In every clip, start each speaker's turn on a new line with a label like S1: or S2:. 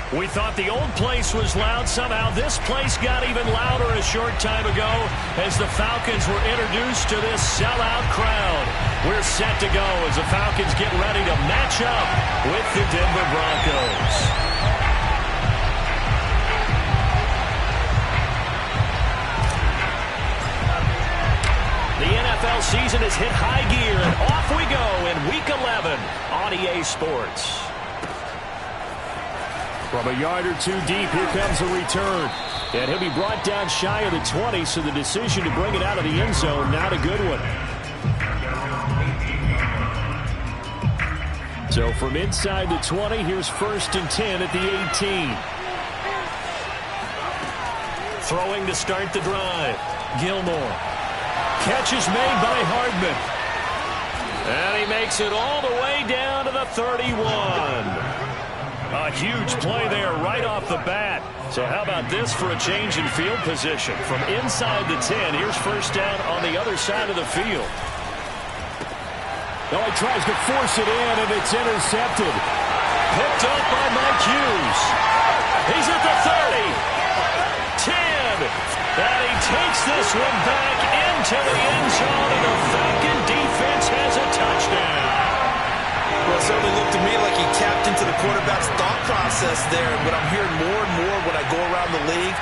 S1: We thought the old place was loud. Somehow this place got even louder a short time ago as the Falcons were introduced to this sellout crowd. We're set to go as the Falcons get ready to match up with the Denver Broncos. The NFL season has hit high gear, and off we go in Week 11 on EA Sports. From a yard or two deep, here comes a return. And he'll be brought down shy of the 20, so the decision to bring it out of the end zone, not a good one. So from inside the 20, here's 1st and 10 at the 18. Throwing to start the drive. Gilmore. Catch is made by Hardman. And he makes it all the way down to the 31. A huge play there right off the bat. So how about this for a change in field position? From inside the 10, here's 1st down on the other side of the field. Now he tries to force it in, and it's intercepted. Picked up by Mike Hughes. He's at the 30. 10. And he takes this one back into the end zone, and the Falcon defense has a touchdown.
S2: Well, it certainly looked to me like he tapped into the quarterback's thought process there. And what I'm hearing more and more when I go around the league,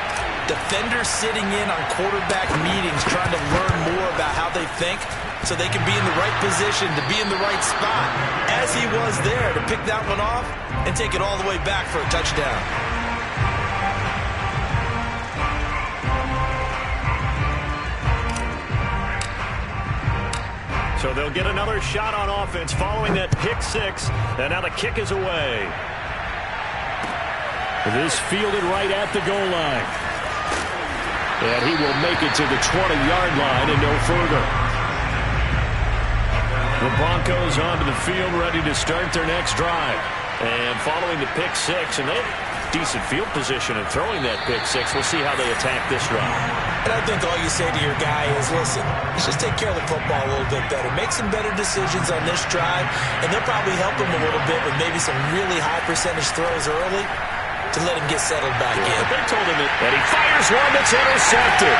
S2: defenders sitting in on quarterback meetings trying to learn more about how they think so they can be in the right position to be in the right spot, as he was there to pick that one off and take it all the way back for a touchdown.
S1: So they'll get another shot on offense following that pick 6. And now the kick is away. This fielded right at the goal line. And he will make it to the 20-yard line and no further. The Broncos onto the field ready to start their next drive. And following the pick 6, and they have decent field position in throwing that pick 6. We'll see how they attack this drive.
S2: And I think all you say to your guy is, listen, let's just take care of the football a little bit better. Make some better decisions on this drive, and they'll probably help him a little bit with maybe some really high percentage throws early to let him get settled back in.
S1: But they told him that he fires one that's intercepted.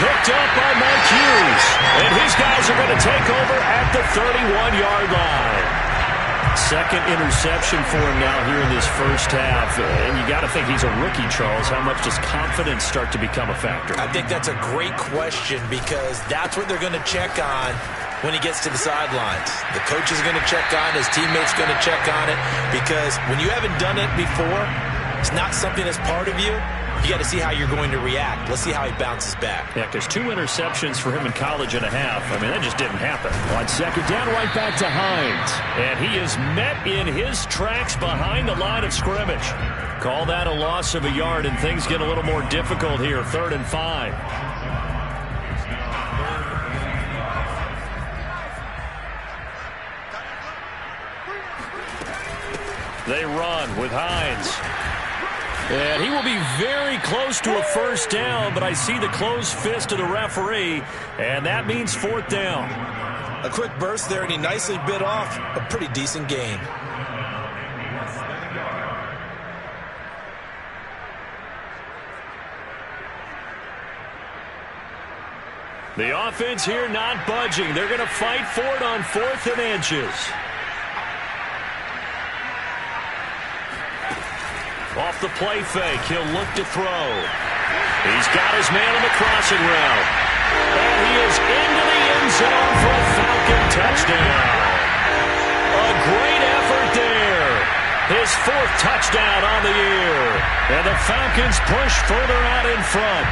S1: Picked up by Mike Hughes. And his guys are going to take over at the 31-yard line. Second interception for him now here in this first half. And you got to think he's a rookie, Charles. How much does confidence start to become a factor?
S2: I think that's a great question because that's what they're going to check on when he gets to the sidelines. The coach is going to check on it. His teammates going to check on it because when you haven't done it before, it's not something that's part of you. You got to see how you're going to react. Let's see how he bounces back.
S1: Yeah, because 2 interceptions for him in college and a half. I mean, that just didn't happen. On 2nd down, right back to Hines. And he is met in his tracks behind the line of scrimmage. Call that a loss of a yard, and things get a little more difficult here. 3rd and 5. They run with Hines. And he will be very close to a 1st down, but I see the closed fist of the referee, and that means 4th down.
S2: A quick burst there, and he nicely bit off a pretty decent gain.
S1: The offense here not budging. They're going to fight for it on 4th and inches. Off the play fake, he'll look to throw. He's got his man on the crossing route. And he is into the end zone for a Falcon touchdown. A great effort there. His 4th touchdown on the year. And the Falcons push further out in front.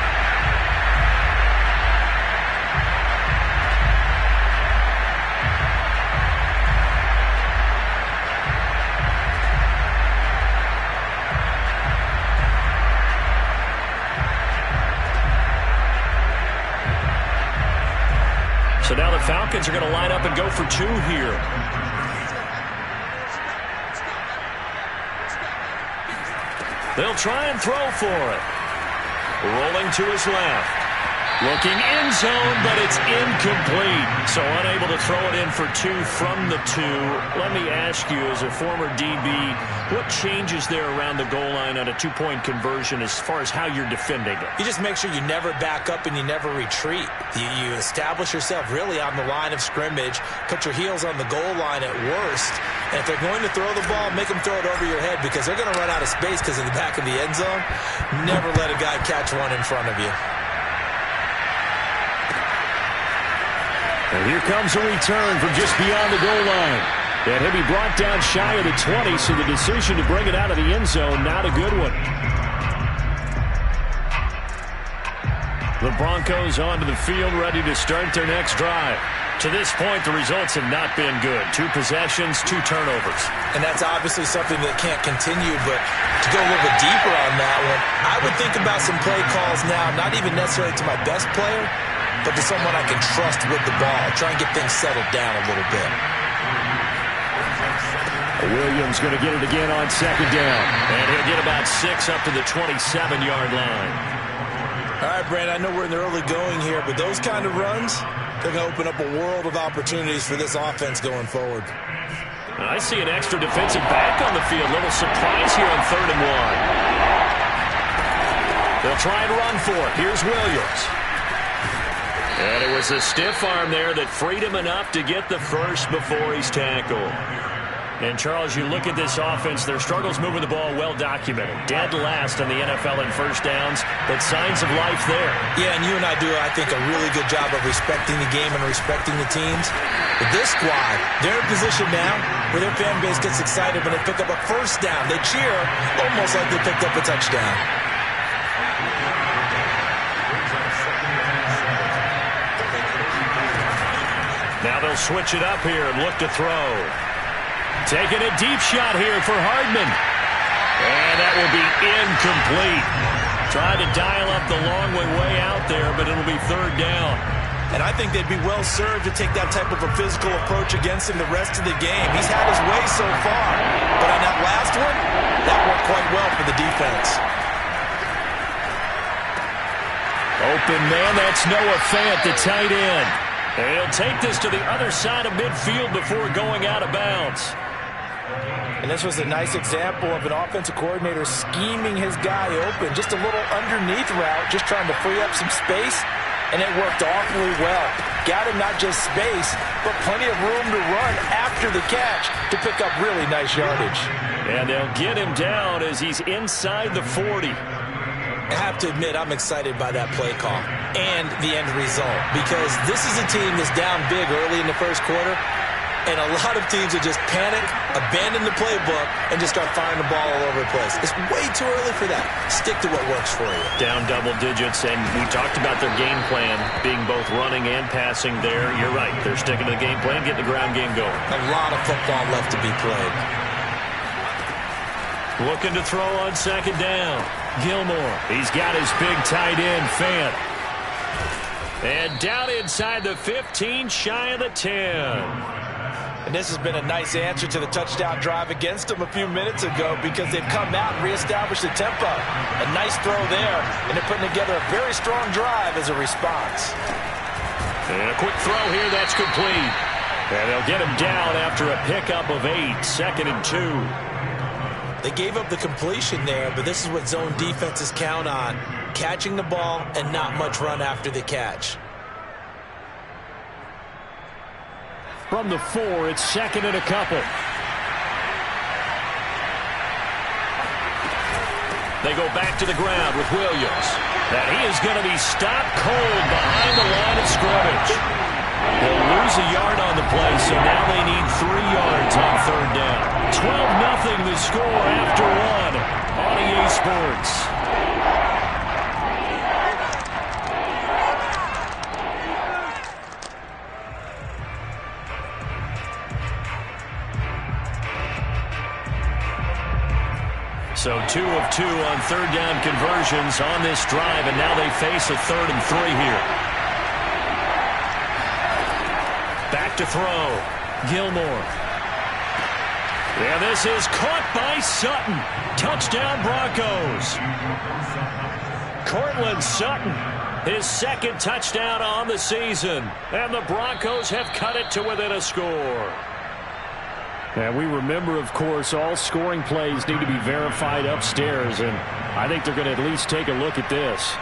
S1: So now the Falcons are going to line up and go for 2 here. They'll try and throw for it. Rolling to his left. Looking end zone, but it's incomplete. So unable to throw it in for 2 from the 2. Let me ask you, as a former DB, what changes there around the goal line on a 2-point conversion as far as how you're defending it?
S2: You just make sure you never back up and you never retreat. You establish yourself really on the line of scrimmage, put your heels on the goal line at worst, and if they're going to throw the ball, make them throw it over your head because they're going to run out of space because of the back of the end zone. Never let a guy catch one in front of you.
S1: And here comes a return from just beyond the goal line. And he'll be brought down shy of the 20, so the decision to bring it out of the end zone, not a good one. The Broncos onto the field, ready to start their next drive. To this point, the results have not been good. 2 possessions, 2 turnovers.
S2: And that's obviously something that can't continue, but to go a little bit deeper on that one, I would think about some play calls now, not even necessarily to my best player, but to someone I can trust with the ball. Try and get things settled down a little bit.
S1: Williams going to get it again on 2nd down. And he'll get about 6 up to the 27-yard line.
S2: All right, Brandon, I know we're in the early going here, but those kind of runs, they're going to open up a world of opportunities for this offense going forward.
S1: I see an extra defensive back on the field. Little surprise here on 3rd and 1. They'll try and run for it. Here's Williams. And it was a stiff arm there that freed him enough to get the first before he's tackled. And, Charles, you look at this offense, their struggles moving the ball well documented. Dead last in the NFL in first downs, but signs of life there. Yeah, and you and I do, I think, a really good job of respecting the game and respecting the teams. But this squad, they're in a position now where their fan base gets excited when they pick up a first down. They cheer almost like they picked up a touchdown. Now they'll switch it up here and look to throw. Taking a deep shot here for Hardman. And that will be incomplete. Trying to dial up the long way out there, but it'll be 3rd down.
S2: And I think they'd be well served to take that type of a physical approach against him the rest of the game. He's had his way so far. But on that last one, that worked quite well for the defense.
S1: Open man, that's Noah Fant, the tight end. And he'll take this to the other side of midfield before going out of bounds.
S2: And this was a nice example of an offensive coordinator scheming his guy open. Just a little underneath route, just trying to free up some space. And it worked awfully well. Got him not just space, but plenty of room to run after the catch to pick up really nice yardage.
S1: And they'll get him down as he's inside the 40.
S2: I have to admit, I'm excited by that play call and the end result because this is a team that's down big early in the first quarter, and a lot of teams will just panic, abandon the playbook, and just start firing the ball all over the place. It's way too early for that. Stick to what works for you.
S1: Down double digits, and we talked about their game plan being both running and passing there. You're right. They're sticking to the game plan, getting the ground game going.
S2: A lot of football left to be played.
S1: Looking to throw on 2nd down. Gilmore. He's got his big tight end, Fant. And down inside the 15, shy of the 10.
S2: And this has been a nice answer to the touchdown drive against them a few minutes ago because they've come out and reestablished the tempo. A nice throw there, and they're putting together a very strong drive as a response.
S1: And a quick throw here, that's complete. And they'll get him down after a pickup of 8, 2nd and 2.
S2: They gave up the completion there, but this is what zone defenses count on. Catching the ball and not much run after the catch.
S1: From the 4, it's 2nd and a couple. They go back to the ground with Williams. And he is going to be stopped cold behind the line of scrimmage. They'll lose a yard on the play, so now they need 3 yards on 3rd down. 12-0 the score after 1 on EA Sports. So 2 of 2 on 3rd down conversions on this drive, and now they face a 3rd and 3 here. Back to throw. Gilmore. Yeah, this is caught by Sutton. Touchdown Broncos. Cortland Sutton His second touchdown on the season. And the Broncos have cut it to within a score. And we remember, of course, all scoring plays need to be verified upstairs. And I think they're going to at least take a look at this.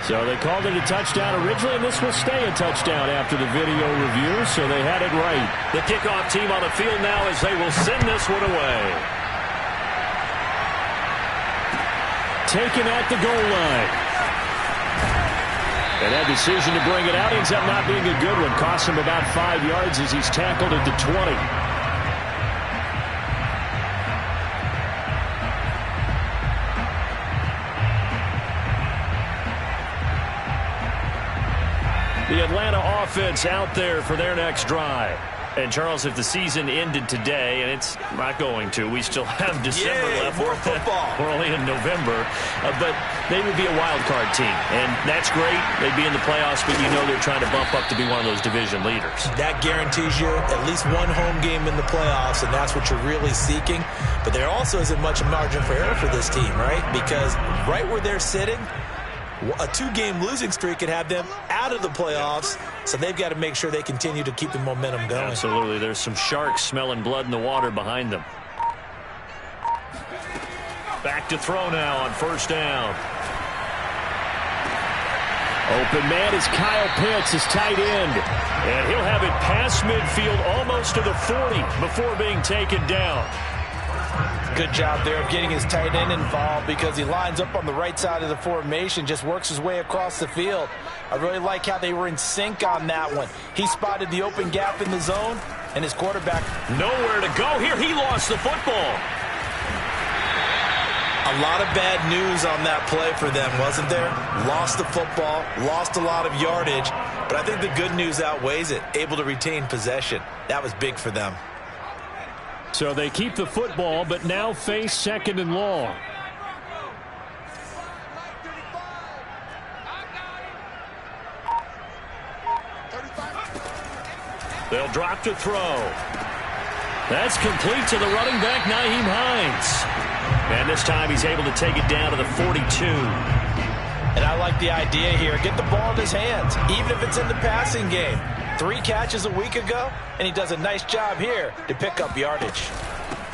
S1: So they called it a touchdown originally, and this will stay a touchdown after the video review, so they had it right. The kickoff team on the field now as they will send this one away. Taken at the goal line. And that decision to bring it out ends up not being a good one. Cost him about 5 yards as he's tackled at the 20. The Atlanta offense out there for their next drive. And, Charles, if the season ended today, and it's not going to, we still have December left.
S2: More football.
S1: We're only in November. But they would be a wild card team. And that's great. They'd be in the playoffs, but you know they're trying to bump up to be one of those division leaders.
S2: That guarantees you at least one home game in the playoffs, and that's what you're really seeking. But there also isn't much margin for error for this team, right? Because right where they're sitting, a 2-game losing streak could have them out of the playoffs, so they've got to make sure they continue to keep the momentum going.
S1: Absolutely. There's some sharks smelling blood in the water behind them. Back to throw now on first down. Open man is Kyle Pitts, his tight end. And he'll have it past midfield almost to the 40 before being taken down.
S2: Good job there of getting his tight end involved because he lines up on the right side of the formation, just works his way across the field. I really like how they were in sync on that one. He spotted the open gap in the zone, and his quarterback
S1: nowhere to go here. He lost the football.
S2: A lot of bad news on that play for them, wasn't there? Lost the football, lost a lot of yardage, but I think the good news outweighs it. Able to retain possession. That was big for them.
S1: So they keep the football, but now face second and long. They'll drop to throw. That's complete to the running back, Nyheim Hines. And this time he's able to take it down to the 42.
S2: And I like the idea here. Get the ball in his hands, even if it's in the passing game. 3 catches a week ago, and he does a nice job here to pick up yardage.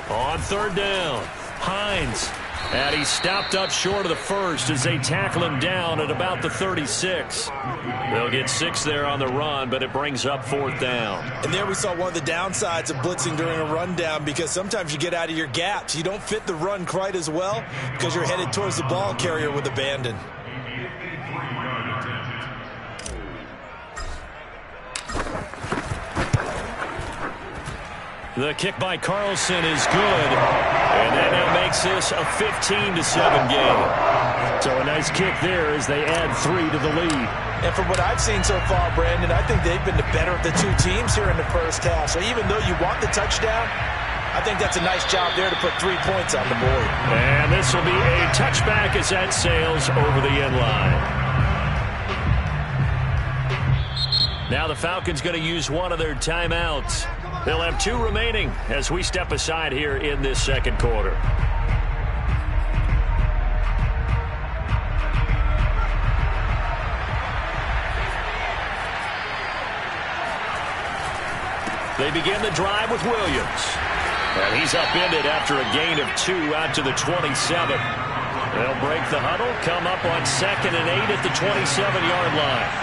S1: On third down, Hines. And he's stopped up short of the first as they tackle him down at about the 36. They'll get 6 there on the run, but it brings up fourth down.
S2: And there we saw one of the downsides of blitzing during a rundown, because sometimes you get out of your gaps. You don't fit the run quite as well because you're headed towards the ball carrier with abandon.
S1: The kick by Carlson is good, and that now makes this a 15-7 game. So a nice kick there as they add 3 to the lead.
S2: And from what I've seen so far, Brandon, I think they've been the better of the 2 teams here in the first half. So even though you want the touchdown, I think that's a nice job there to put 3 points on the board.
S1: And this will be a touchback as that sails over the end line. Now the Falcons going to use one of their timeouts. They'll have 2 remaining as we step aside here in this second quarter. They begin the drive with Williams. And he's upended after a gain of 2 out to the 27. They'll break the huddle, come up on 2nd and 8 at the 27-yard line.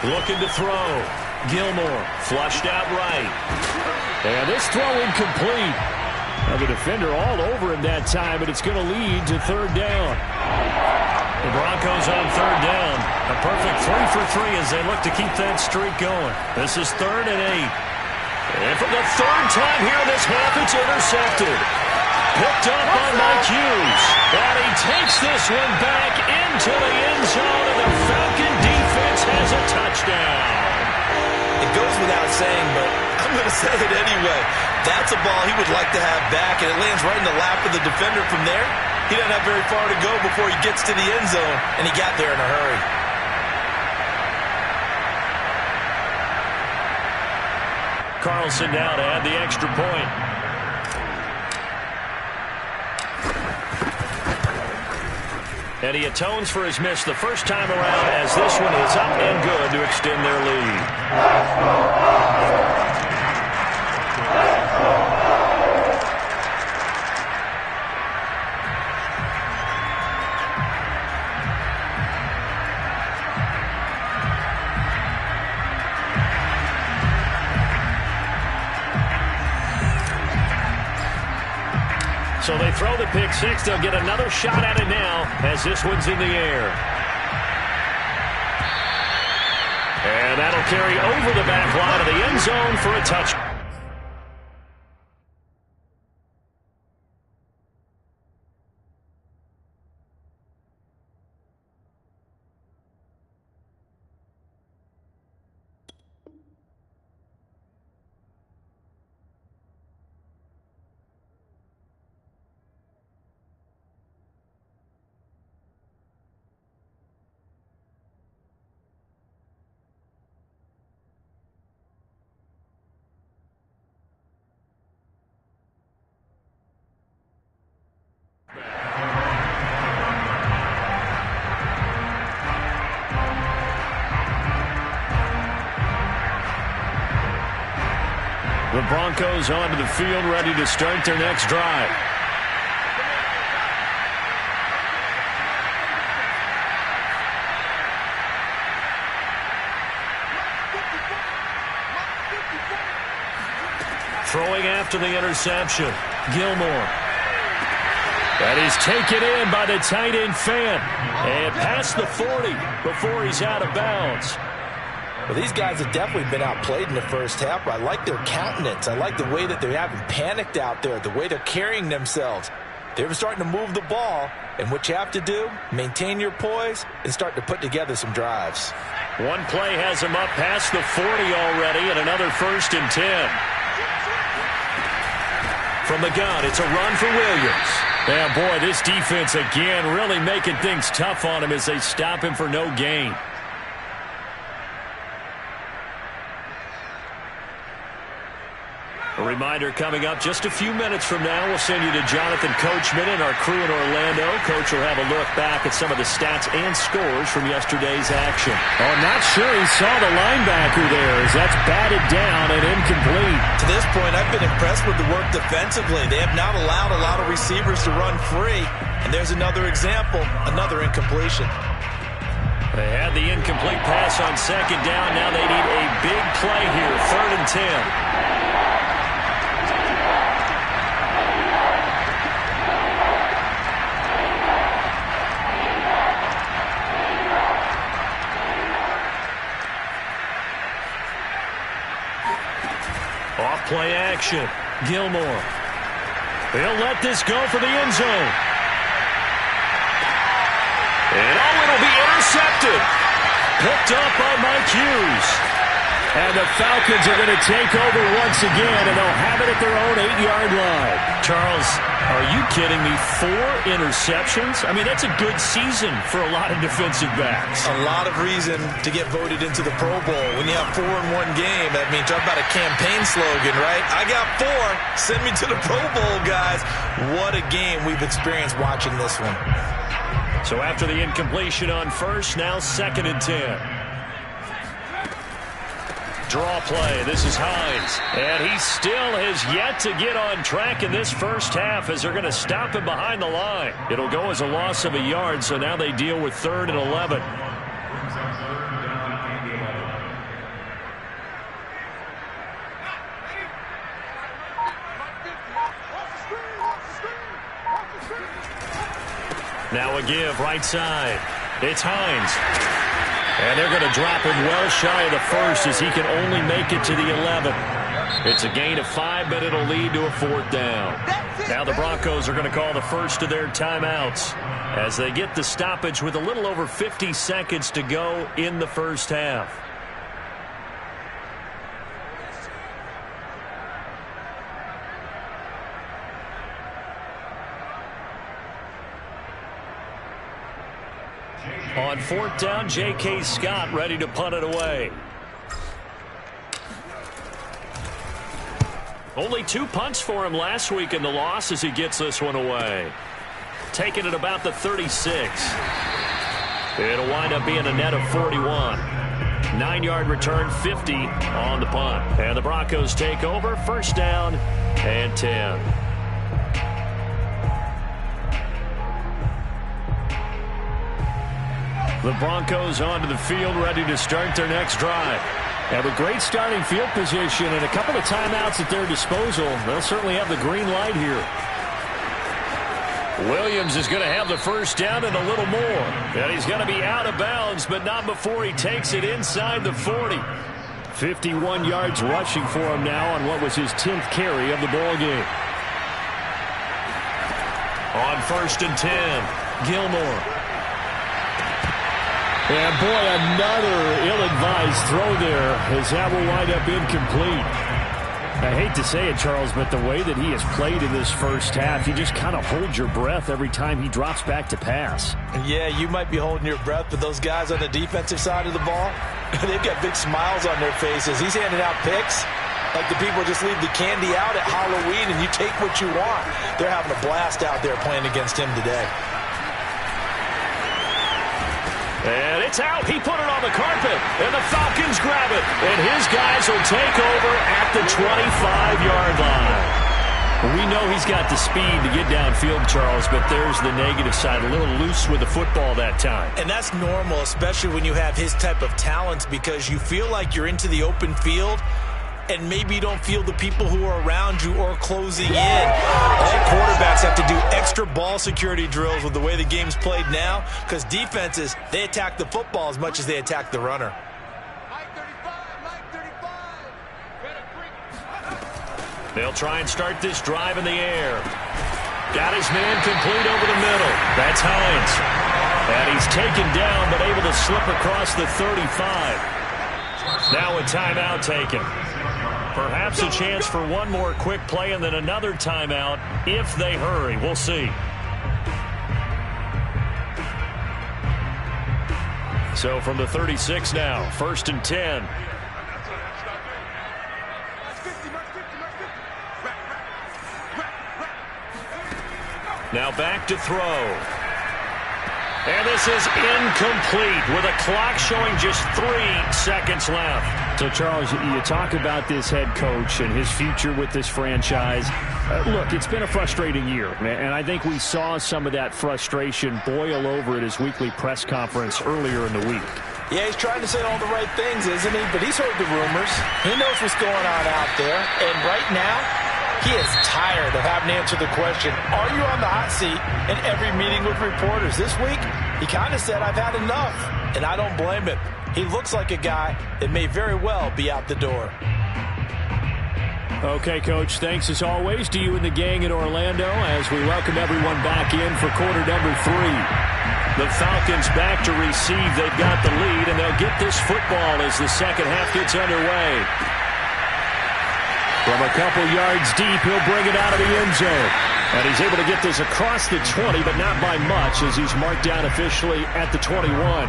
S1: Looking to throw. Gilmore flushed out right. And this throw incomplete. Now the defender all over him that time, but it's going to lead to third down. The Broncos on third down. A perfect 3 for 3 as they look to keep that streak going. This is 3rd and 8. And for the 3rd time here in this half, it's intercepted. Picked up by Mike Hughes. And he takes this one back into the end zone, and the Falcon defense has a touchdown.
S2: It goes without saying, but I'm going to say it anyway. That's a ball he would like to have back, and it lands right in the lap of the defender from there. He doesn't have very far to go before he gets to the end zone, and he got there in a hurry.
S1: Carlson now to add the extra point. And he atones for his miss the first time around as this one is up and good to extend their lead. So they throw the pick six. They'll get another shot at it now as this one's in the air. And that'll carry over the back line of the end zone for a touchdown. The Broncos onto the field, ready to start their next drive. Throwing after the interception, Gilmore. And he's taken in by the tight end Fan. And past the 40 before he's out of bounds.
S2: Well, these guys have definitely been outplayed in the first half, but I like their countenance. I like the way that they haven't panicked out there, the way they're carrying themselves. They're starting to move the ball, and what you have to do, maintain your poise and start to put together some drives.
S1: One play has him up past the 40 already, and another 1st and 10. From the gun, it's a run for Williams. Yeah, boy, this defense again really making things tough on him as they stop him for no gain. A reminder coming up just a few minutes from now. We'll send you to Jonathan Coachman and our crew in Orlando. Coach will have a look back at some of the stats and scores from yesterday's action. Oh, not sure he saw the linebacker there as that's batted down and incomplete.
S2: To this point, I've been impressed with the work defensively. They have not allowed a lot of receivers to run free. And there's another example, another incompletion.
S1: They had the incomplete pass on 2nd down. Now they need a big play here, 3rd and 10. Play action. Gilmore. They'll let this go for the end zone. And it'll be intercepted. Picked up by Mike Hughes. And the Falcons are going to take over once again, and they'll have it at their own 8-yard line. Charles, are you kidding me? 4 interceptions? I mean, that's a good season for a lot of defensive backs.
S2: A lot of reason to get voted into the Pro Bowl. When you have 4 in one game, that means talk about a campaign slogan, right? I got 4. Send me to the Pro Bowl, guys. What a game we've experienced watching this one.
S1: So after the incompletion on 1st, now 2nd and 10. Draw play. This is Hines. And he still has yet to get on track in this first half as they're going to stop him behind the line. It'll go as a loss of a yard, so now they deal with 3rd and 11. Now a give right side. It's Hines. And they're going to drop him well shy of the 1st as he can only make it to the 11. It's a gain of 5, but it'll lead to a 4th down. Now the Broncos are going to call the first of their timeouts as they get the stoppage with a little over 50 seconds to go in the first half. On fourth down, J.K. Scott ready to punt it away. Only 2 punts for him last week in the loss as he gets this one away. Taking it about the 36. It'll wind up being a net of 41. 9-yard return, 50 on the punt. And the Broncos take over, first down and 10. The Broncos onto the field, ready to start their next drive. Have a great starting field position and a couple of timeouts at their disposal. They'll certainly have the green light here. Williams is going to have the first down and a little more. And he's going to be out of bounds, but not before he takes it inside the 40. 51 yards rushing for him now on what was his 10th carry of the ball game. On first and 10, Gilmore. And boy, another ill-advised throw there as that will wind up incomplete. I hate to say it, Charles, but the way that he has played in this first half, you just kind of hold your breath every time he drops back to pass.
S2: Yeah, you might be holding your breath, but those guys on the defensive side of the ball, they've got big smiles on their faces. He's handing out picks like the people just leave the candy out at Halloween and you take what you want. They're having a blast out there playing against him today.
S1: And it's out. He put it on the carpet, and the Falcons grab it. And his guys will take over at the 25-yard line. We know he's got the speed to get downfield, Charles, but there's the negative side. A little loose with the football that time.
S2: And that's normal, especially when you have his type of talents, because you feel like you're into the open field, and maybe you don't feel the people who are around you or closing in. All quarterbacks have to do extra ball security drills with the way the game's played now, because defenses, they attack the football as much as they attack the runner.
S1: They'll try and start this drive in the air. Got his man complete over the middle. That's Hines. And he's taken down, but able to slip across the 35. Now a timeout taken. Perhaps a chance for one more quick play and then another timeout if they hurry. We'll see. So from the 36 now, first and 10. Now back to throw. And this is incomplete with a clock showing just 3 seconds left.
S3: So, Charles, you talk about this head coach and his future with this franchise. Look, it's been a frustrating year, and I think we saw some of that frustration boil over at his weekly press conference earlier in the week.
S2: Yeah, he's trying to say all the right things, isn't he? But he's heard the rumors. He knows what's going on out there. And right now, he is tired of having to answer the question, are you on the hot seat in every meeting with reporters? This week, he kind of said, I've had enough. And I don't blame him. He looks like a guy that may very well be out the door.
S3: Okay, Coach, thanks as always to you and the gang in Orlando as we welcome everyone back in for quarter number 3.
S1: The Falcons back to receive. They've got the lead, and they'll get this football as the second half gets underway. From a couple yards deep, he'll bring it out of the end zone. And he's able to get this across the 20, but not by much as he's marked down officially at the 21.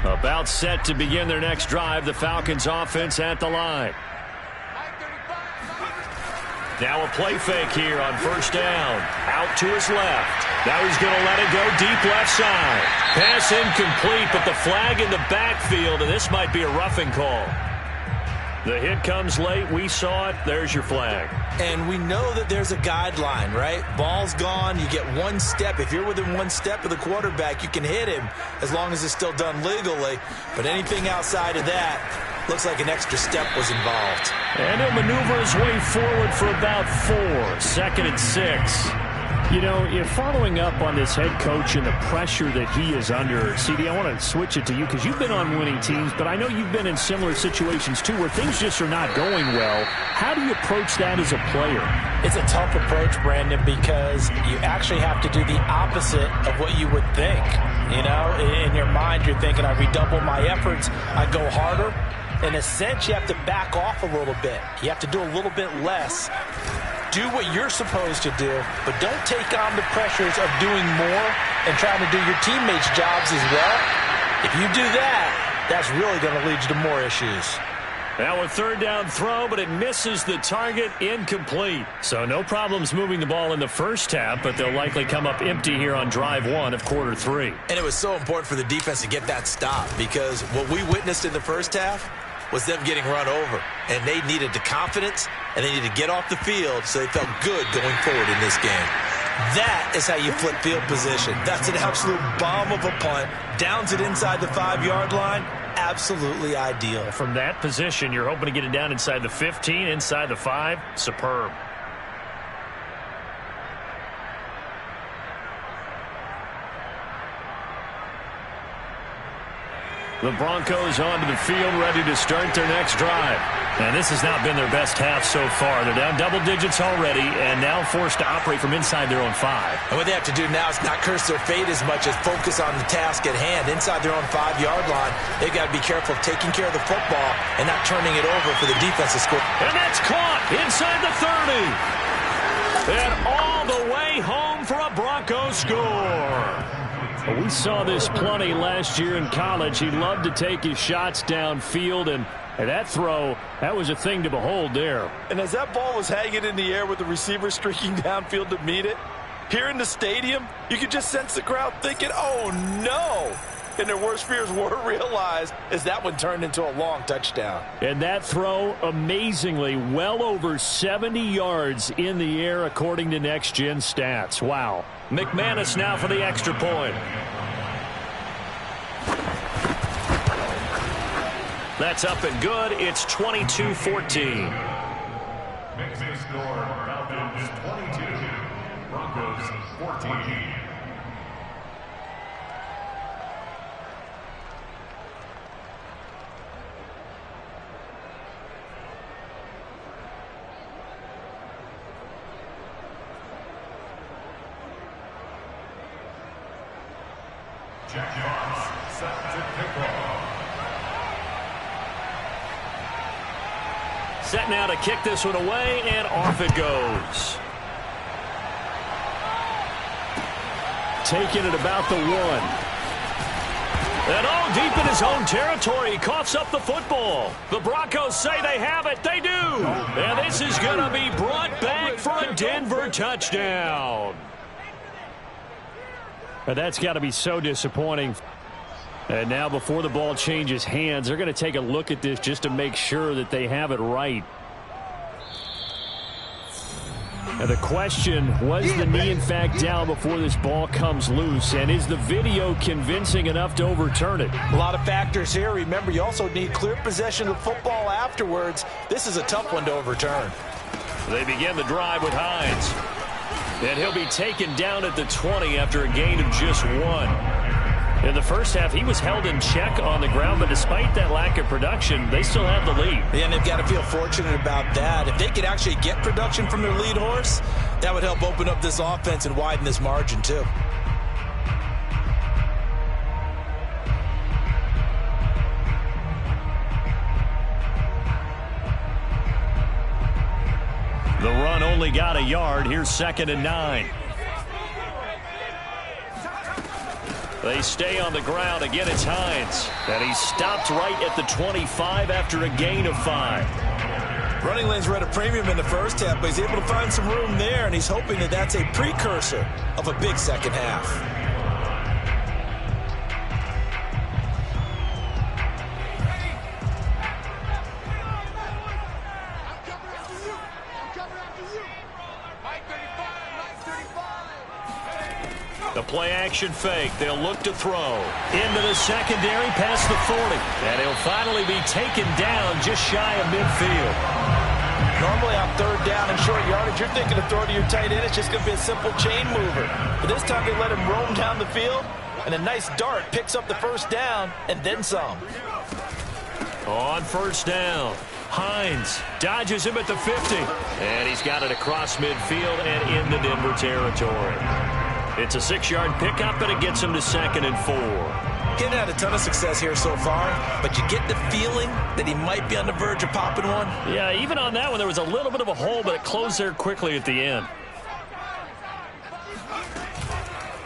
S1: About set to begin their next drive. The Falcons offense at the line. Now a play fake here on first down. Out to his left. Now he's going to let it go deep left side. Pass incomplete, but the flag in the backfield, and this might be a roughing call. The hit comes late. We saw it. There's your flag.
S2: And we know that there's a guideline, right? Ball's gone. You get one step. If you're within one step of the quarterback, you can hit him as long as it's still done legally. But anything outside of that looks like an extra step was involved.
S1: And he'll maneuver his way forward for about 4. Second and 6.
S3: You know, if following up on this head coach and the pressure that he is under, CD, I want to switch it to you because you've been on winning teams, but I know you've been in similar situations too where things just are not going well. How do you approach that as a player?
S4: It's a tough approach, Brandon, because you actually have to do the opposite of what you would think. You know, in your mind, you're thinking, I redouble my efforts, I go harder. In a sense, you have to back off a little bit. You have to do a little bit less. Do what you're supposed to do, but don't take on the pressures of doing more and trying to do your teammates' jobs as well. If you do that, that's really going to lead you to more issues.
S1: Now a third down throw, but it misses the target, incomplete.
S3: So no problems moving the ball in the first half, but they'll likely come up empty here on drive one of quarter three.
S2: And it was so important for the defense to get that stop because what we witnessed in the first half was them getting run over. And they needed the confidence, and they needed to get off the field so they felt good going forward in this game. That is how you flip field position. That's an absolute bomb of a punt. Downs it inside the 5-yard line. Absolutely ideal.
S3: From that position, you're hoping to get it down inside the 15, inside the 5. Superb. The Broncos onto the field, ready to start their next drive. And this has not been their best half so far. They're down double digits already and now forced to operate from inside their own 5.
S2: And what they have to do now is not curse their fate as much as focus on the task at hand. Inside their own 5-yard line, they've got to be careful of taking care of the football and not turning it over for the defense to score.
S1: And that's caught inside the 30. And all the way home for a Broncos score.
S3: We saw this plenty last year in college. He loved to take his shots downfield, and that throw, that was a thing to behold there.
S4: And as that ball was hanging in the air with the receiver streaking downfield to meet it, here in the stadium, you could just sense the crowd thinking, oh, no. And their worst fears were realized as that one turned into a long touchdown.
S3: And that throw, amazingly, well over 70 yards in the air, according to Next Gen Stats. Wow.
S1: McManus now for the extra point. That's up and good. It's 22-14.
S5: Next score, Falcons 22, Broncos 14. Jack Marks set to kick off.
S1: Set now to kick this one away, and off it goes.
S3: Taking it about the 1.
S1: And all deep in his own territory, he coughs up the football. The Broncos say they have it. They do. And this is going to be brought back for a Denver touchdown.
S3: That's got to be so disappointing. And now before the ball changes hands, they're going to take a look at this just to make sure that they have it right. Now the question, was the knee in fact down before this ball comes loose? And is the video convincing enough to overturn it?
S4: A lot of factors here. Remember, you also need clear possession of the football afterwards. This is a tough one to overturn.
S1: They begin the drive with Hines. And he'll be taken down at the 20 after a gain of just 1. In the first half, he was held in check on the ground, but despite that lack of production, they still have the lead.
S2: Yeah, and they've got to feel fortunate about that. If they could actually get production from their lead horse, that would help open up this offense and widen this margin, too.
S1: The run only got a yard. Here's 2nd and 9. They stay on the ground. Again, it's Hines. And he stopped right at the 25 after a gain of 5.
S2: Running lanes were at a premium in the first half, but he's able to find some room there, and he's hoping that that's a precursor of a big second half.
S1: The play-action fake. They'll look to throw. Into the secondary, past the 40. And he'll finally be taken down just shy of midfield.
S4: Normally on third down and short yardage, you're thinking of throwing to your tight end. It's just going to be a simple chain mover. But this time they let him roam down the field, and a nice dart picks up the first down and then some.
S1: On first down, Hines dodges him at the 50. And he's got it across midfield and into Denver territory. It's a 6-yard pickup, and it gets him to 2nd and 4.
S2: Getting had a ton of success here so far, but you get the feeling that he might be on the verge of popping one.
S1: Yeah, even on that one, there was a little bit of a hole, but it closed there quickly at the end.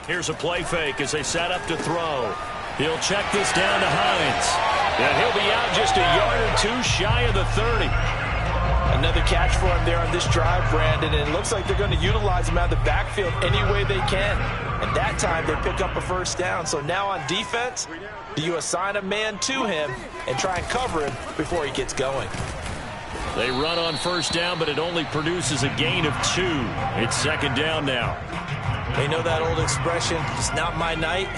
S1: Here's a play fake as they set up to throw. He'll check this down to Hines. And he'll be out just a yard or two shy of the 30.
S4: Another catch for him there on this drive, Brandon, and it looks like they're going to utilize him out of the backfield any way they can. And that time they pick up a first down. So now on defense, do you assign a man to him and try and cover him before he gets going?
S1: They run on first down, but it only produces a gain of 2. It's 2nd down now.
S2: They know that old expression, it's not my night.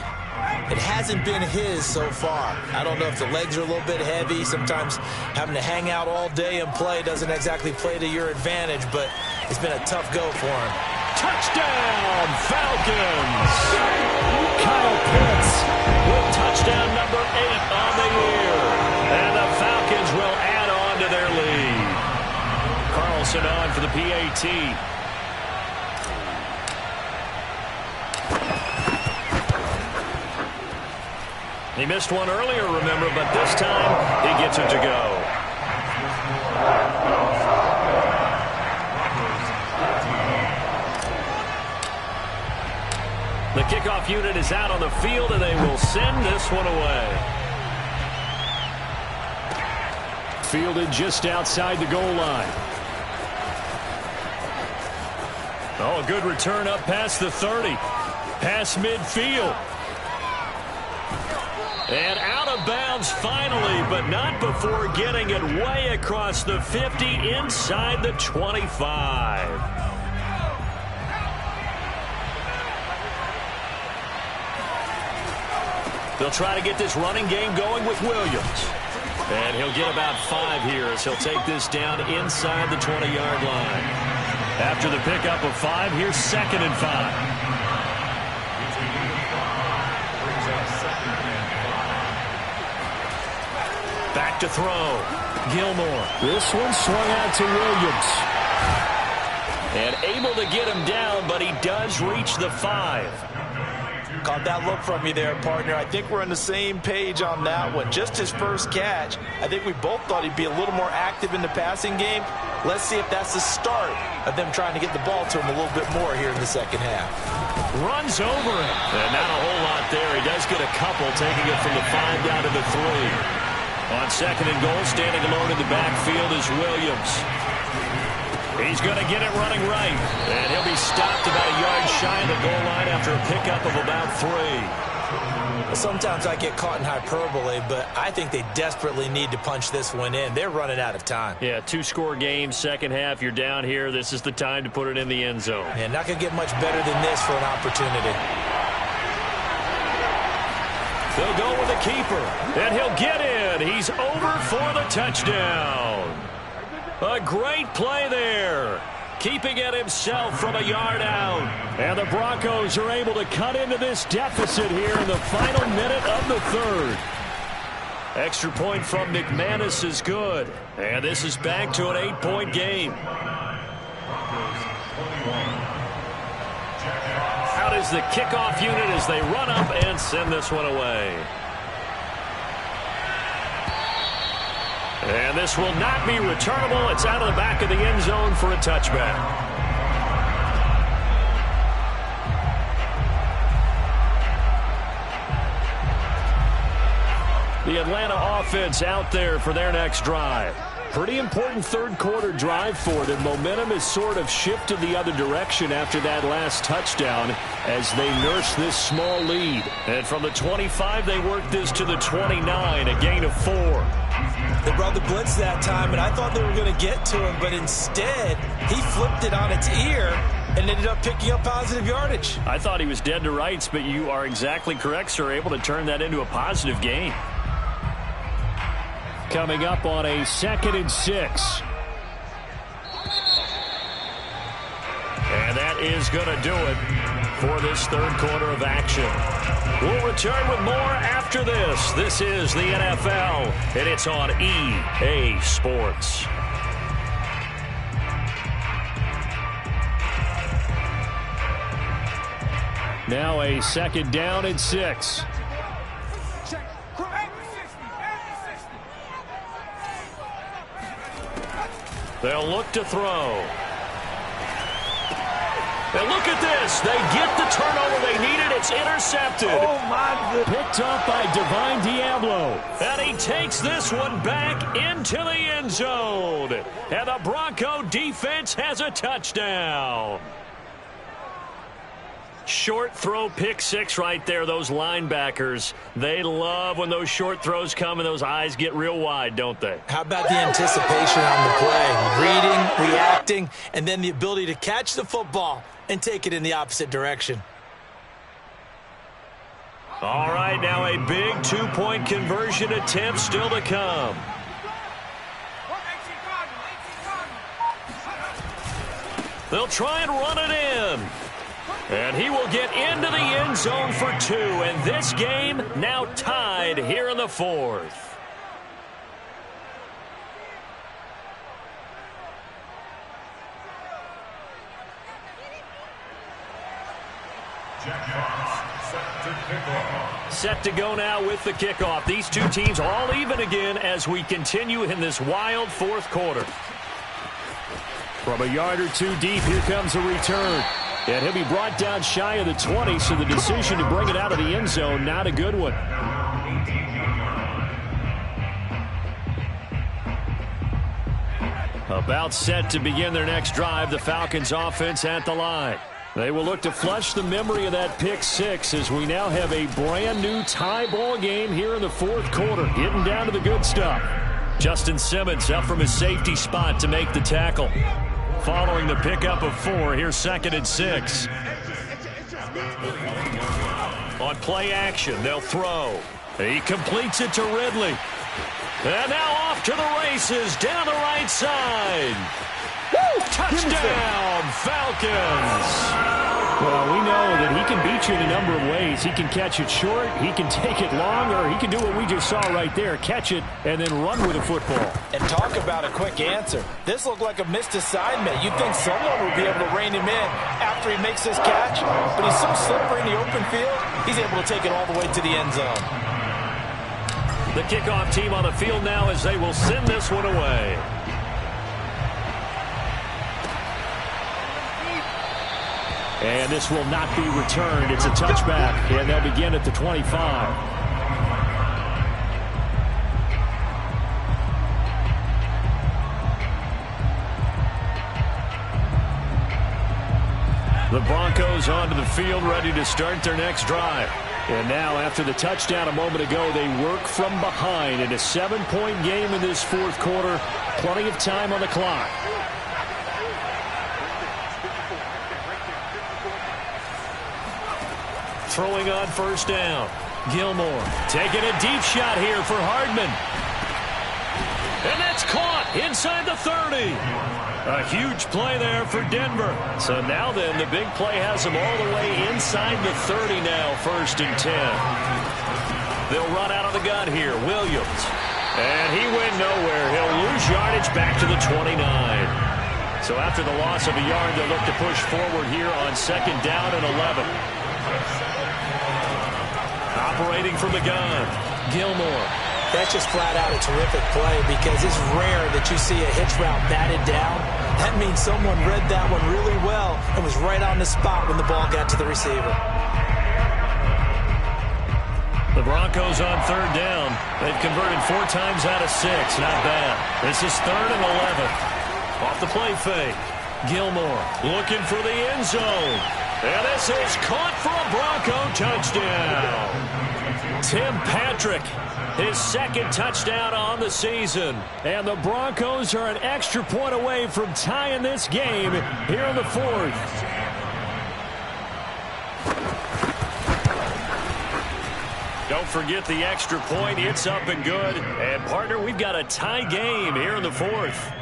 S2: It hasn't been his so far. I don't know if the legs are a little bit heavy. Sometimes having to hang out all day and play doesn't exactly play to your advantage, but it's been a tough go for him.
S1: Touchdown, Falcons! Kyle Pitts with touchdown number 8 on the year. And the Falcons will add on to their lead. Carlson on for the PAT. He missed one earlier, remember, but this time he gets it to go. The kickoff unit is out on the field, and they will send this one away.
S3: Fielded just outside the goal line.
S1: Oh, a good return up past the 30. Past midfield. And out of bounds finally, but not before getting it way across the 50 inside the 25. They'll try to get this running game going with Williams. And he'll get about 5 here as he'll take this down inside the 20-yard line. After the pickup of 5, here's 2nd and 5. Back to throw. Gilmore.
S3: This one swung out to Williams.
S1: And able to get him down, but he does reach the 5.
S4: Caught that look from you there, partner. I think we're on the same page on that one. Just his first catch. I think we both thought he'd be a little more active in the passing game. Let's see if that's the start of them trying to get the ball to him a little bit more here in the second half.
S1: Runs over him. And not a whole lot there. He does get a couple, taking it from the 5 down to the 3. On 2nd and goal, standing alone in the backfield is Williams. He's going to get it running right. And he'll be stopped about a yard shy of the goal line after a pickup of about 3.
S2: Sometimes I get caught in hyperbole, but I think they desperately need to punch this one in. They're running out of time.
S1: Yeah, 2-score game, second half. You're down here. This is the time to put it in the end zone.
S2: Yeah, not going to get much better than this for an opportunity.
S1: They'll go with the keeper, and he'll get in. He's over for the touchdown. A great play there. Keeping it himself from a yard out.
S3: And the Broncos are able to cut into this deficit here in the final minute of the 3rd.
S1: Extra point from McManus is good. And this is back to an 8-point game. Out is the kickoff unit as they run up and send this one away. And this will not be returnable. It's out of the back of the end zone for a touchback. The Atlanta offense out there for their next drive. Pretty important third-quarter drive for them. Momentum has sort of shifted the other direction after that last touchdown as they nurse this small lead. And from the 25, they work this to the 29, a gain of 4.
S2: They brought the blitz that time, and I thought they were going to get to him, but instead, he flipped it on its ear and ended up picking up positive yardage.
S1: I thought he was dead to rights, but you are exactly correct, sir, able to turn that into a positive gain.
S3: Coming up on a 2nd and 6.
S1: is going to do it for this third quarter of action. We'll return with more after this. This is the NFL, and it's on EA Sports.
S3: Now a second down and 6.
S1: They'll look to throw. And look at this. They get the turnover they needed. It's intercepted.
S3: Oh, my goodness. Picked up by Divine Diablo.
S1: And he takes this one back into the end zone. And the Bronco defense has a touchdown. Short throw, pick six right there. Those linebackers, they love when those short throws come and those eyes get real wide, don't they?
S2: How about the anticipation on the play? Reading, reacting, and then the ability to catch the football and take it in the opposite direction.
S1: All right, now a big two-point conversion attempt still to come. They'll try and run it in. And he will get into the end zone for 2. And this game now tied here in the fourth. Set to go now with the kickoff. These two teams all even again as we continue in this wild fourth quarter.
S3: From a yard or two deep, here comes a return. And he'll be brought down shy of the 20, so the decision to bring it out of the end zone, not a good one. About set to begin their next drive, the Falcons offense at the line. They will look to flush the memory of that pick six as we now have a brand new tie ball game here in the fourth quarter, getting down to the good stuff. Justin Simmons up from his safety spot to make the tackle. Following the pickup of 4, here's 2nd and 6. On play action, they'll throw. He completes it to Ridley. And now off to the races down the right side. Woo! Touchdown, Falcons! Well, we know that he can beat you in a number of ways. He can catch it short, he can take it long, or he can do what we just saw right there, catch it and then run with the football.
S4: And talk about a quick answer. This looked like a missed assignment. You'd think someone would be able to rein him in after he makes this catch, but he's so slippery in the open field, he's able to take it all the way to the end zone.
S1: The kickoff team on the field now as they will send this one away.
S3: And this will not be returned. It's a touchback, and they'll begin at the 25. The Broncos onto the field, ready to start their next drive. And now, after the touchdown a moment ago, they work from behind in a 7-point game in this fourth quarter. Plenty of time on the clock.
S1: Throwing on first down. Gilmore taking a deep shot here for Hardman. And that's caught inside the 30. A huge play there for Denver. So now then, the big play has them all the way inside the 30 now, 1st and 10. They'll run out of the gun here. Williams. And he went nowhere. He'll lose yardage back to the 29. So after the loss of a yard, they'll look to push forward here on 2nd down and 11. Operating from the gun, Gilmore.
S2: That's just flat out a terrific play because it's rare that you see a hitch route batted down. That means someone read that one really well and was right on the spot when the ball got to the receiver.
S1: The Broncos on 3rd down. They've converted 4 times out of 6. Not bad. This is 3rd and 11. Off the play fake. Gilmore looking for the end zone. And this is caught for a Bronco touchdown. Tim Patrick, his 2nd touchdown on the season.
S3: And the Broncos are an extra point away from tying this game here in the 4th.
S1: Don't forget the extra point. It's up and good. And, partner, we've got a tie game here in the 4th.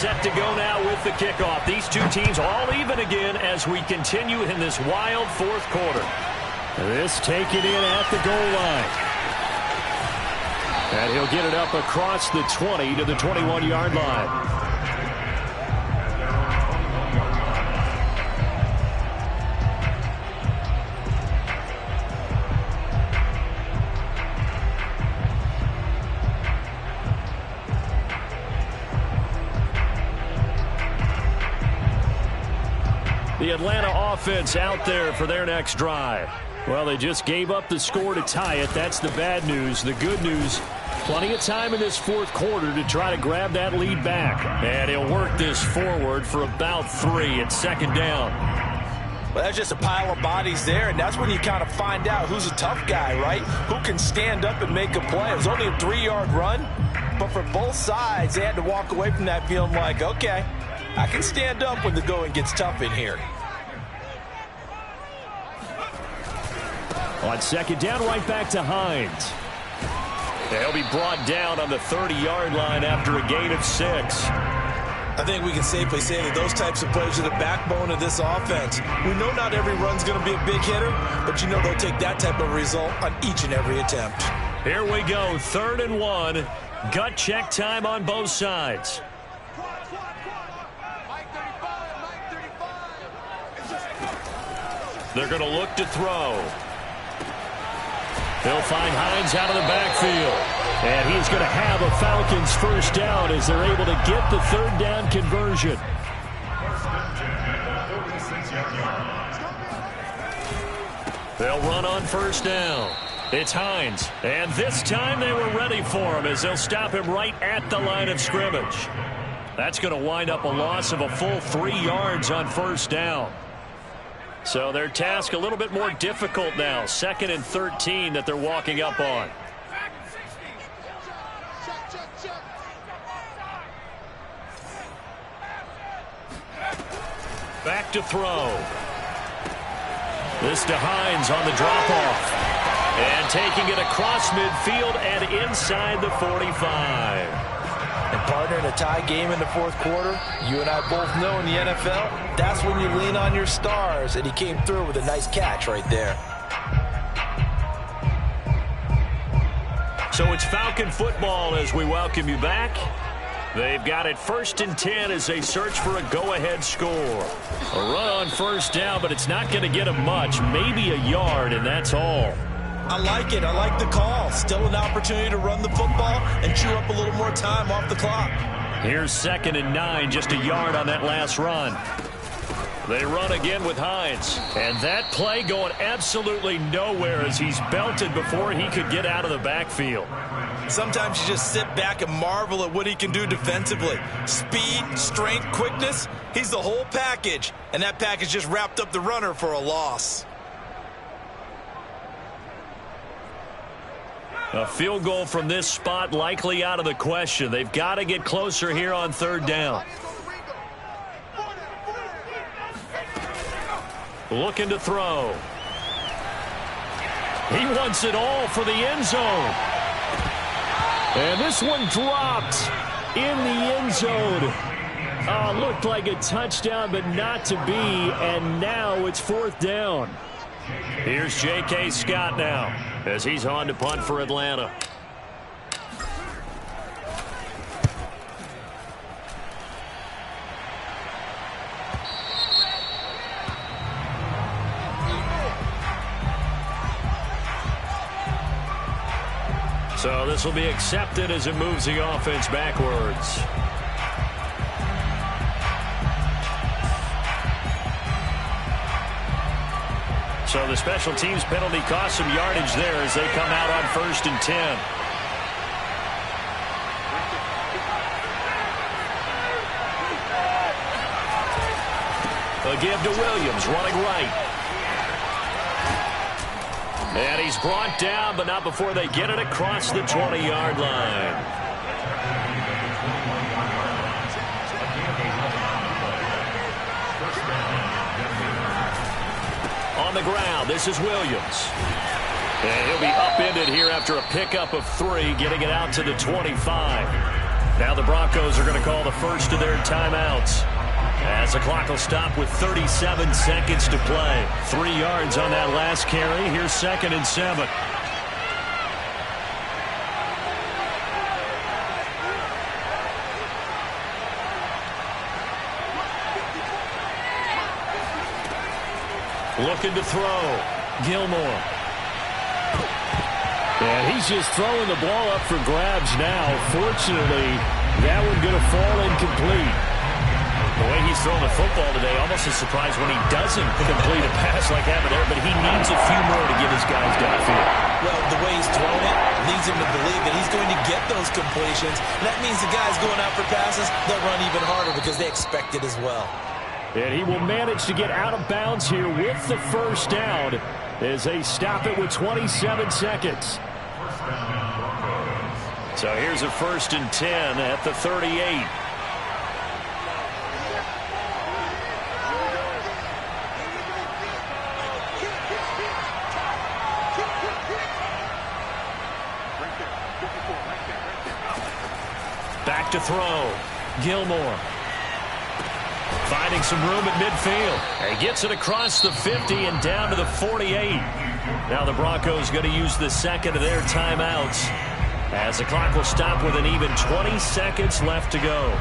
S1: set to go now with the kickoff. These two teams all even again as we continue in this wild fourth quarter.
S3: This taken in at the goal line. And he'll get it up across the 20 to the 21-yard line. The Atlanta offense out there for their next drive. Well, they just gave up the score to tie it. That's the bad news. The good news, plenty of time in this fourth quarter to try to grab that lead back. And he'll work this forward for about 3 at second down.
S4: Well, that's just a pile of bodies there, and that's when you kind of find out who's a tough guy, right? Who can stand up and make a play. It was only a 3-yard run, but for both sides, they had to walk away from that feeling like, okay, I can stand up when the going gets tough in here.
S3: On second down, right back to Hines.
S1: He'll be brought down on the 30-yard line after a gain of 6.
S2: I think we can safely say that those types of plays are the backbone of this offense. We know not every run's going to be a big hitter, but you know they'll take that type of result on each and every attempt.
S1: Here we go, 3rd and 1. Gut check time on both sides. They're going to look to throw. They'll find Hines out of the backfield.
S3: And he's going to have a Falcons first down as they're able to get the 3rd down conversion.
S1: They'll run on first down. It's Hines. And this time they were ready for him as they'll stop him right at the line of scrimmage. That's going to wind up a loss of a full 3 yards on first down. So their task a little bit more difficult now. 2nd and 13 that they're walking up on. Back to throw. This to Hines on the drop-off. And taking it across midfield and inside the 45.
S4: And partner, in a tie game in the fourth quarter, you and I both know in the NFL, that's when you lean on your stars, and he came through with a nice catch right there.
S1: So it's Falcon football as we welcome you back. They've got it 1st and 10 as they search for a go-ahead score. A run on first down, but it's not going to get them much, maybe a yard, and that's all.
S2: I like it. I like the call. Still an opportunity to run the football and chew up a little more time off the clock.
S1: Here's 2nd and 9, just a yard on that last run. They run again with Hines. And that play going absolutely nowhere as he's belted before he could get out of the backfield.
S2: Sometimes you just sit back and marvel at what he can do defensively. Speed, strength, quickness, he's the whole package. And that package just wrapped up the runner for a loss.
S1: A field goal from this spot likely out of the question. They've got to get closer here on 3rd down. Looking to throw. He wants it all for the end zone. And this one dropped in the end zone. Looked like a touchdown, but not to be. And now it's 4th down. Here's J.K. Scott now as he's on to punt for Atlanta. So this will be accepted as it moves the offense backwards. So the special teams penalty cost some yardage there as they come out on 1st and 10. A give to Williams, running right. And he's brought down, but not before they get it across the 20-yard line. On the ground, this is Williams. And he'll be upended here after a pickup of 3, getting it out to the 25. Now the Broncos are going to call the first of their timeouts, as the clock will stop with 37 seconds to play. 3 yards on that last carry. Here's 2nd and 7. Looking to throw. Gilmore.
S3: And he's just throwing the ball up for grabs now. Fortunately, that one going to fall incomplete.
S1: The way he's throwing the football today, almost a surprise when he doesn't complete a pass like that there, but he needs a few more to get his guys downfield.
S2: Well, the way he's throwing it leads him to believe that he's going to get those completions. That means the guys going out for passes, they'll run even harder because they expect it as well.
S3: And he will manage to get out of bounds here with the first down as they stop it with 27 seconds.
S1: So here's a 1st and 10 at the 38. Back to throw. Gilmore. Finding some room at midfield. He gets it across the 50 and down to the 48. Now the Broncos going to use the 2nd of their timeouts, as the clock will stop with an even 20 seconds left to go.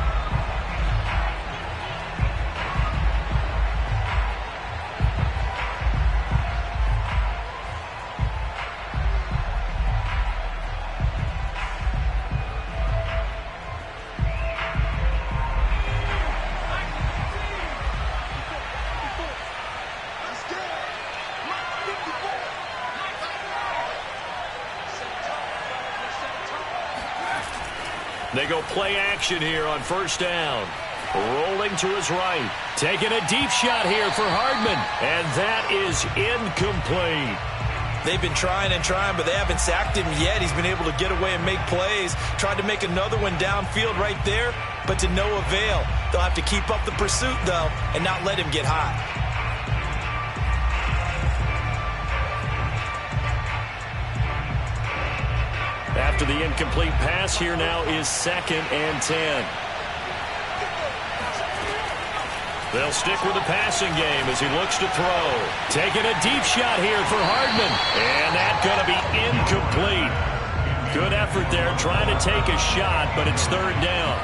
S1: They go play action here on 1st down. Rolling to his right. Taking a deep shot here for Hardman. And that is incomplete.
S2: They've been trying and trying, but they haven't sacked him yet. He's been able to get away and make plays. Tried to make another one downfield right there, but to no avail. They'll have to keep up the pursuit, though, and not let him get hot.
S1: After the incomplete pass, here now is 2nd and 10. They'll stick with the passing game as he looks to throw. Taking a deep shot here for Hardman. And that's going to be incomplete. Good effort there trying to take a shot, but it's 3rd down.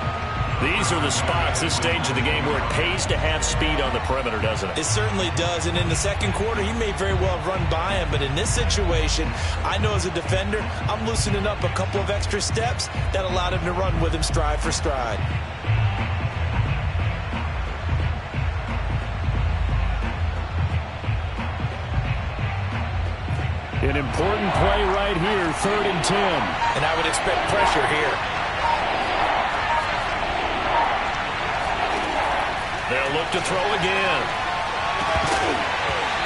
S1: These are the spots, this stage of the game, where it pays to have speed on the perimeter, doesn't it?
S2: It certainly does, and in the 2nd quarter, he may very well have run by him, but in this situation, I know as a defender, I'm loosening up a couple of extra steps that allowed him to run with him stride for stride.
S3: An important play right here, 3rd and 10.
S2: And I would expect pressure here.
S1: They'll look to throw again.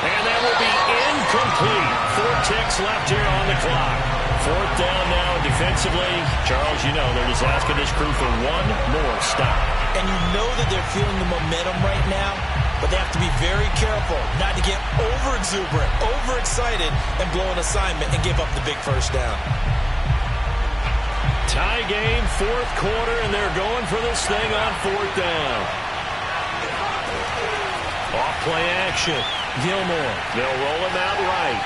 S1: And that will be incomplete. 4 ticks left here on the clock. 4th down now defensively. Charles, you know they're just asking this crew for one more stop.
S2: And you know that they're feeling the momentum right now, but they have to be very careful not to get over-exuberant, overexcited, and blow an assignment and give up the big first down.
S1: Tie game, 4th quarter, and they're going for this thing on 4th down. Off play action. Gilmore. They'll roll him out right.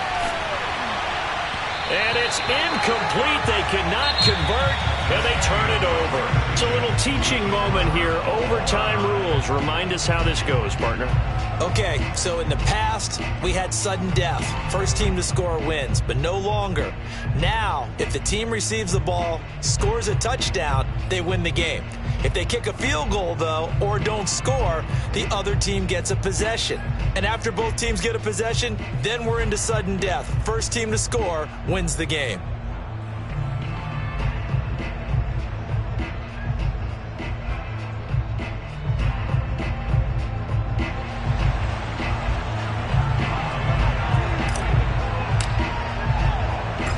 S1: And it's incomplete. They cannot convert, and they turn it over. It's a little teaching moment here. Overtime rules. Remind us how this goes, partner.
S2: Okay, so in the past, we had sudden death. First team to score wins, but no longer. Now, if the team receives the ball, scores a touchdown, they win the game. If they kick a field goal, though, or don't score, the other team gets a possession. And after both teams get a possession, then we're into sudden death. First team to score wins the game.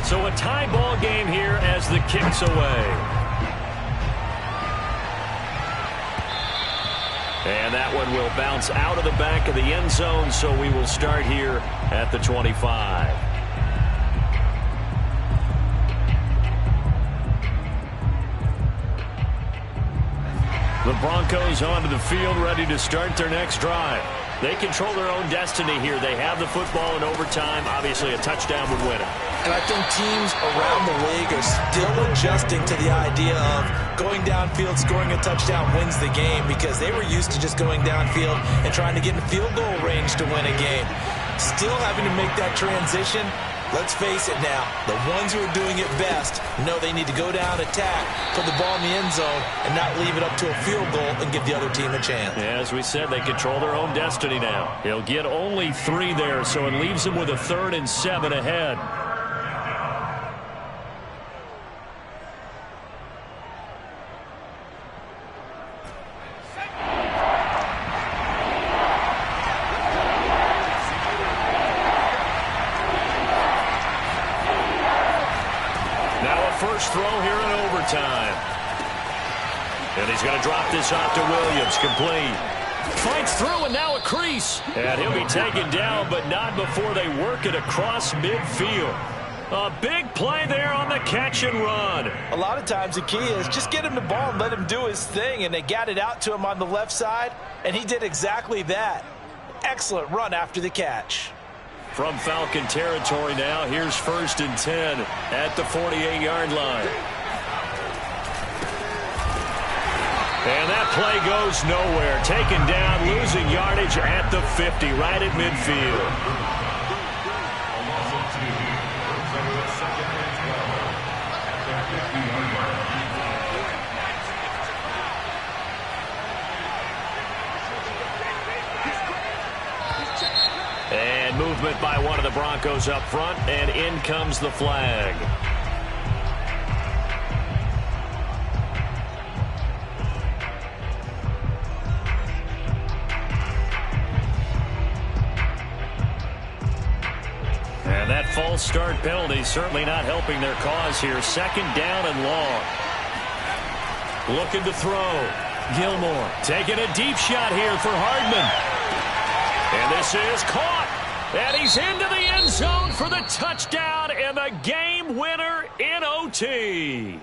S1: So a tie ball game here as the kick's away. And that one will bounce out of the back of the end zone, so we will start here at the 25. The Broncos onto the field, ready to start their next drive. They control their own destiny here. They have the football in overtime. Obviously, a touchdown would win it.
S2: And I think teams around the league are still adjusting to the idea of going downfield, scoring a touchdown wins the game, because they were used to just going downfield and trying to get in field goal range to win a game. Still having to make that transition. Let's face it now, the ones who are doing it best know they need to go down, attack, put the ball in the end zone, and not leave it up to a field goal and give the other team a chance.
S1: Yeah, as we said, they control their own destiny now. He'll get only 3 there, so it leaves him with a 3rd and 7 ahead. First throw here in overtime. And he's going to drop this off to Williams. Complete. Fights through, and now a crease. And he'll be taken down, but not before they work it across midfield. A big play there on the catch and run.
S4: A lot of times the key is just get him the ball and let him do his thing, and they got it out to him on the left side, and he did exactly that. Excellent run after the catch.
S1: From Falcon territory now, here's 1st and 10 at the 48-yard line. And that play goes nowhere. Taken down, losing yardage at the 50, right at midfield. And movement by one of the Broncos up front, and in comes the flag. And that false start penalty certainly not helping their cause here. 2nd down and long. Looking to throw. Gilmore taking a deep shot here for Hardman. And this is caught. And he's into the end zone for the touchdown and the game winner in OT.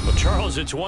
S1: Well, Charles, it's one.